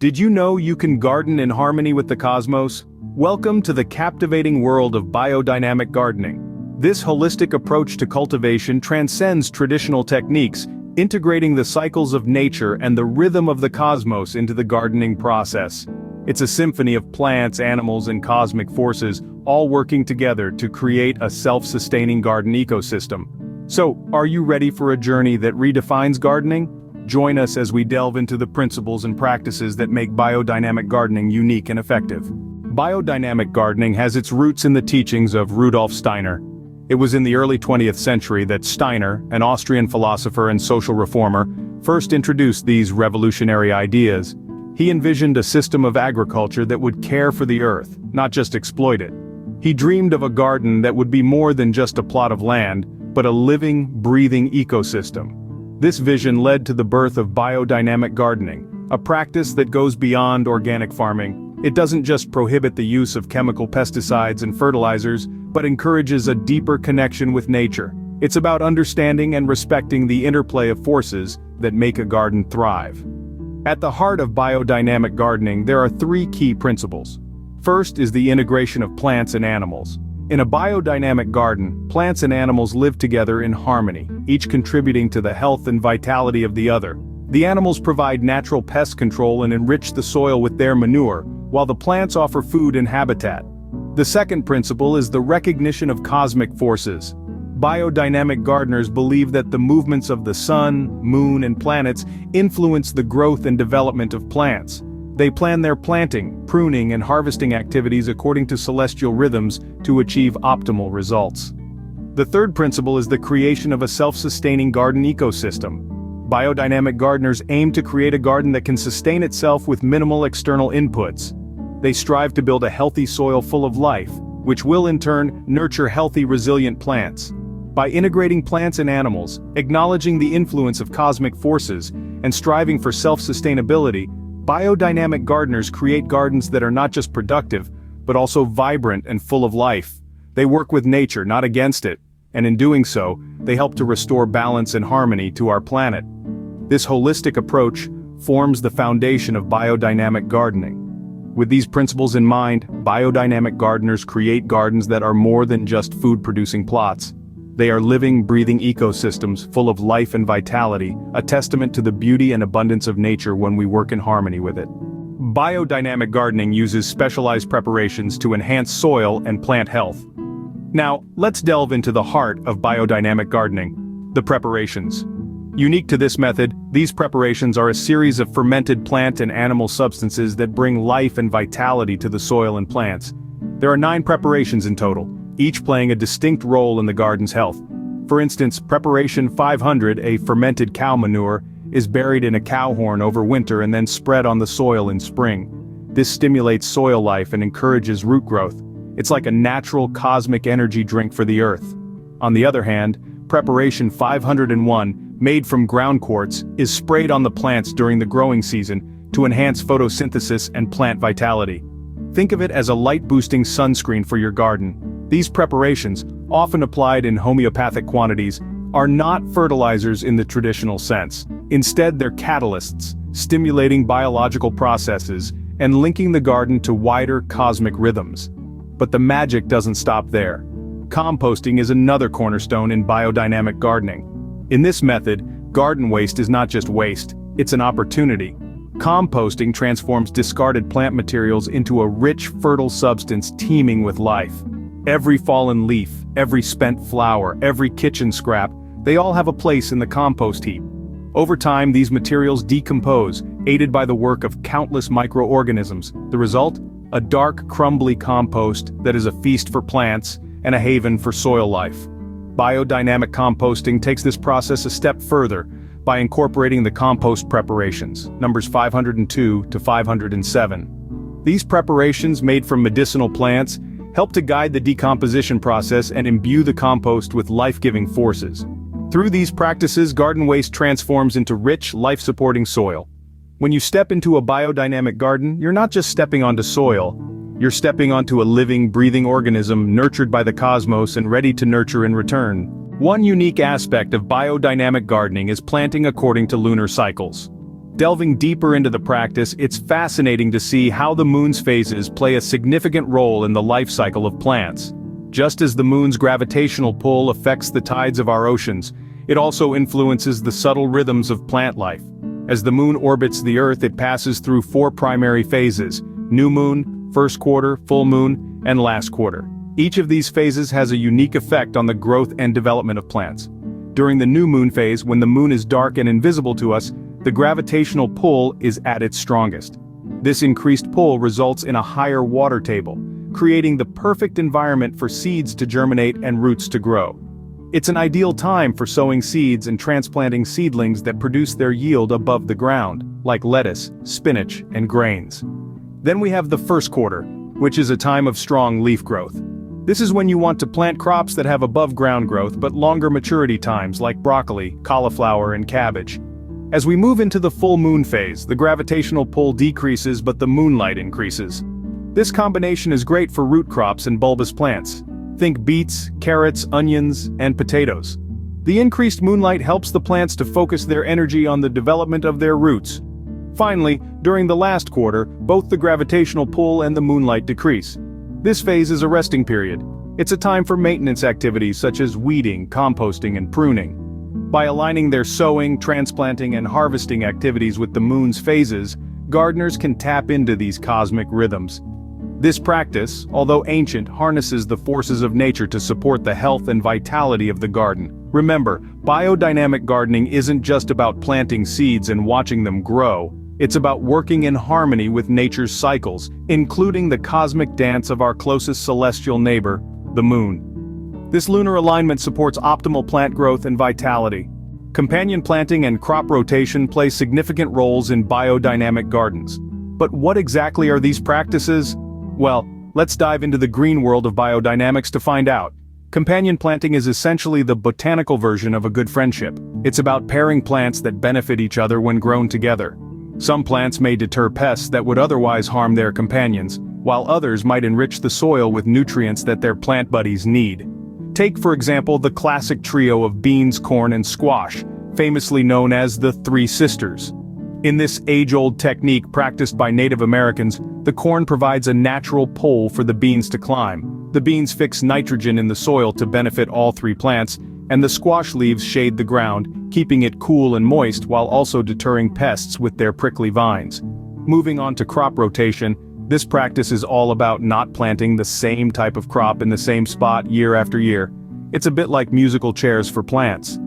Did you know you can garden in harmony with the cosmos? Welcome to the captivating world of biodynamic gardening. This holistic approach to cultivation transcends traditional techniques, integrating the cycles of nature and the rhythm of the cosmos into the gardening process. It's a symphony of plants, animals, and cosmic forces, all working together to create a self-sustaining garden ecosystem. So, are you ready for a journey that redefines gardening? Join us as we delve into the principles and practices that make biodynamic gardening unique and effective. Biodynamic gardening has its roots in the teachings of Rudolf Steiner. It was in the early 20th century that Steiner, an Austrian philosopher and social reformer, first introduced these revolutionary ideas. He envisioned a system of agriculture that would care for the earth, not just exploit it. He dreamed of a garden that would be more than just a plot of land, but a living, breathing ecosystem. This vision led to the birth of biodynamic gardening, a practice that goes beyond organic farming. It doesn't just prohibit the use of chemical pesticides and fertilizers, but encourages a deeper connection with nature. It's about understanding and respecting the interplay of forces that make a garden thrive. At the heart of biodynamic gardening, there are three key principles. First is the integration of plants and animals. In a biodynamic garden, plants and animals live together in harmony, each contributing to the health and vitality of the other. The animals provide natural pest control and enrich the soil with their manure, while the plants offer food and habitat. The second principle is the recognition of cosmic forces. Biodynamic gardeners believe that the movements of the sun, moon, and planets influence the growth and development of plants. They plan their planting, pruning, and harvesting activities according to celestial rhythms to achieve optimal results. The third principle is the creation of a self-sustaining garden ecosystem. Biodynamic gardeners aim to create a garden that can sustain itself with minimal external inputs. They strive to build a healthy soil full of life, which will in turn nurture healthy, resilient plants. By integrating plants and animals, acknowledging the influence of cosmic forces, and striving for self-sustainability, biodynamic gardeners create gardens that are not just productive, but also vibrant and full of life. They work with nature, not against it, and in doing so, they help to restore balance and harmony to our planet. This holistic approach forms the foundation of biodynamic gardening. With these principles in mind, biodynamic gardeners create gardens that are more than just food-producing plots. They are living, breathing ecosystems full of life and vitality, a testament to the beauty and abundance of nature when we work in harmony with it. Biodynamic gardening uses specialized preparations to enhance soil and plant health. Now, let's delve into the heart of biodynamic gardening: the preparations. Unique to this method, these preparations are a series of fermented plant and animal substances that bring life and vitality to the soil and plants. There are 9 preparations in total, each playing a distinct role in the garden's health. For instance, Preparation 500, a fermented cow manure, is buried in a cow horn over winter and then spread on the soil in spring. This stimulates soil life and encourages root growth. It's like a natural cosmic energy drink for the earth. On the other hand, Preparation 501, made from ground quartz, is sprayed on the plants during the growing season to enhance photosynthesis and plant vitality. Think of it as a light-boosting sunscreen for your garden. These preparations, often applied in homeopathic quantities, are not fertilizers in the traditional sense. Instead, they're catalysts, stimulating biological processes and linking the garden to wider cosmic rhythms. But the magic doesn't stop there. Composting is another cornerstone in biodynamic gardening. In this method, garden waste is not just waste, it's an opportunity. Composting transforms discarded plant materials into a rich, fertile substance teeming with life. Every fallen leaf, every spent flower, every kitchen scrap, they all have a place in the compost heap. Over time, these materials decompose, aided by the work of countless microorganisms. The result? A dark, crumbly compost that is a feast for plants and a haven for soil life. Biodynamic composting takes this process a step further by incorporating the compost preparations, numbers 502 to 507. These preparations, made from medicinal plants, help to guide the decomposition process and imbue the compost with life-giving forces. Through these practices, garden waste transforms into rich, life-supporting soil. When you step into a biodynamic garden, you're not just stepping onto soil, you're stepping onto a living, breathing organism nurtured by the cosmos and ready to nurture in return. One unique aspect of biodynamic gardening is planting according to lunar cycles. Delving deeper into the practice, it's fascinating to see how the moon's phases play a significant role in the life cycle of plants. Just as the moon's gravitational pull affects the tides of our oceans, it also influences the subtle rhythms of plant life. As the moon orbits the Earth, it passes through 4 primary phases: new moon, first quarter, full moon, and last quarter. Each of these phases has a unique effect on the growth and development of plants. During the new moon phase, when the moon is dark and invisible to us, the gravitational pull is at its strongest. This increased pull results in a higher water table, creating the perfect environment for seeds to germinate and roots to grow. It's an ideal time for sowing seeds and transplanting seedlings that produce their yield above the ground, like lettuce, spinach, and grains. Then we have the first quarter, which is a time of strong leaf growth. This is when you want to plant crops that have above-ground growth but longer maturity times, like broccoli, cauliflower, and cabbage. As we move into the full moon phase, the gravitational pull decreases but the moonlight increases. This combination is great for root crops and bulbous plants. Think beets, carrots, onions, and potatoes. The increased moonlight helps the plants to focus their energy on the development of their roots. Finally, during the last quarter, both the gravitational pull and the moonlight decrease. This phase is a resting period. It's a time for maintenance activities such as weeding, composting, and pruning. By aligning their sowing, transplanting, and harvesting activities with the moon's phases, gardeners can tap into these cosmic rhythms. This practice, although ancient, harnesses the forces of nature to support the health and vitality of the garden. Remember, biodynamic gardening isn't just about planting seeds and watching them grow. It's about working in harmony with nature's cycles, including the cosmic dance of our closest celestial neighbor, the moon. This lunar alignment supports optimal plant growth and vitality. Companion planting and crop rotation play significant roles in biodynamic gardens. But what exactly are these practices? Well, let's dive into the green world of biodynamics to find out. Companion planting is essentially the botanical version of a good friendship. It's about pairing plants that benefit each other when grown together. Some plants may deter pests that would otherwise harm their companions, while others might enrich the soil with nutrients that their plant buddies need. Take, for example, the classic trio of beans, corn, and squash, famously known as the Three Sisters. In this age-old technique practiced by Native Americans, the corn provides a natural pole for the beans to climb. The beans fix nitrogen in the soil to benefit all 3 plants, and the squash leaves shade the ground, keeping it cool and moist while also deterring pests with their prickly vines. Moving on to crop rotation, this practice is all about not planting the same type of crop in the same spot year after year. It's a bit like musical chairs for plants.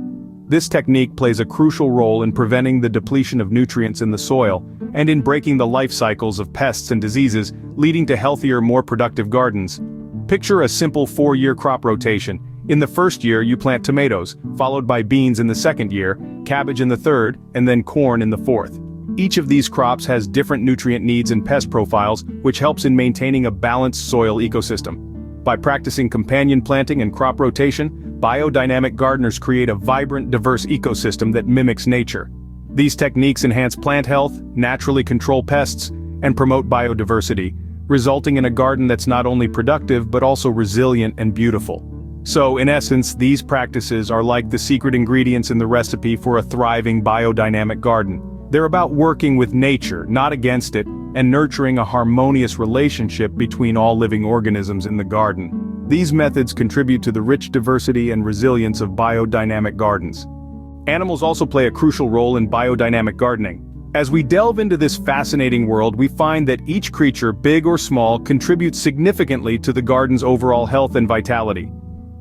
This technique plays a crucial role in preventing the depletion of nutrients in the soil, and in breaking the life cycles of pests and diseases, leading to healthier, more productive gardens. Picture a simple 4-year crop rotation. In the first year you plant tomatoes, followed by beans in the second year, cabbage in the third, and then corn in the fourth. Each of these crops has different nutrient needs and pest profiles, which helps in maintaining a balanced soil ecosystem. By practicing companion planting and crop rotation, biodynamic gardeners create a vibrant, diverse ecosystem that mimics nature. These techniques enhance plant health, naturally control pests, and promote biodiversity, resulting in a garden that's not only productive but also resilient and beautiful. So, in essence, these practices are like the secret ingredients in the recipe for a thriving biodynamic garden. They're about working with nature, not against it, and nurturing a harmonious relationship between all living organisms in the garden. These methods contribute to the rich diversity and resilience of biodynamic gardens. Animals also play a crucial role in biodynamic gardening. As we delve into this fascinating world, we find that each creature, big or small, contributes significantly to the garden's overall health and vitality.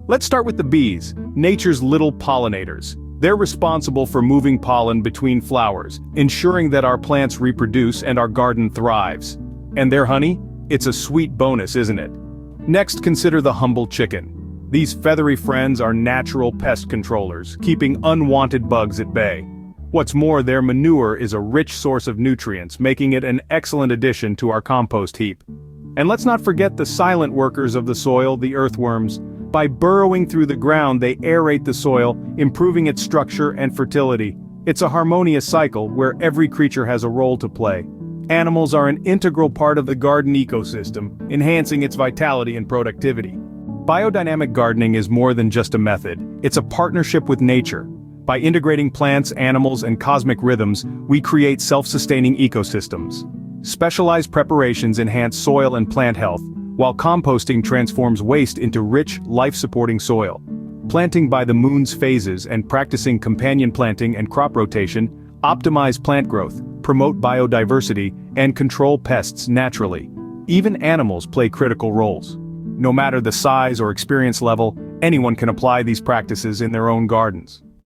Let's start with the bees, nature's little pollinators. They're responsible for moving pollen between flowers, ensuring that our plants reproduce and our garden thrives. And their honey? It's a sweet bonus, isn't it? Next, consider the humble chicken. These feathery friends are natural pest controllers, keeping unwanted bugs at bay. What's more, their manure is a rich source of nutrients, making it an excellent addition to our compost heap. And let's not forget the silent workers of the soil, the earthworms. By burrowing through the ground, they aerate the soil, improving its structure and fertility. It's a harmonious cycle where every creature has a role to play. Animals are an integral part of the garden ecosystem, enhancing its vitality and productivity. Biodynamic gardening is more than just a method, it's a partnership with nature. By integrating plants, animals, and cosmic rhythms, we create self-sustaining ecosystems. Specialized preparations enhance soil and plant health, while composting transforms waste into rich, life-supporting soil. Planting by the moon's phases and practicing companion planting and crop rotation optimize plant growth, promote biodiversity, and control pests naturally. Even animals play critical roles. No matter the size or experience level, anyone can apply these practices in their own gardens.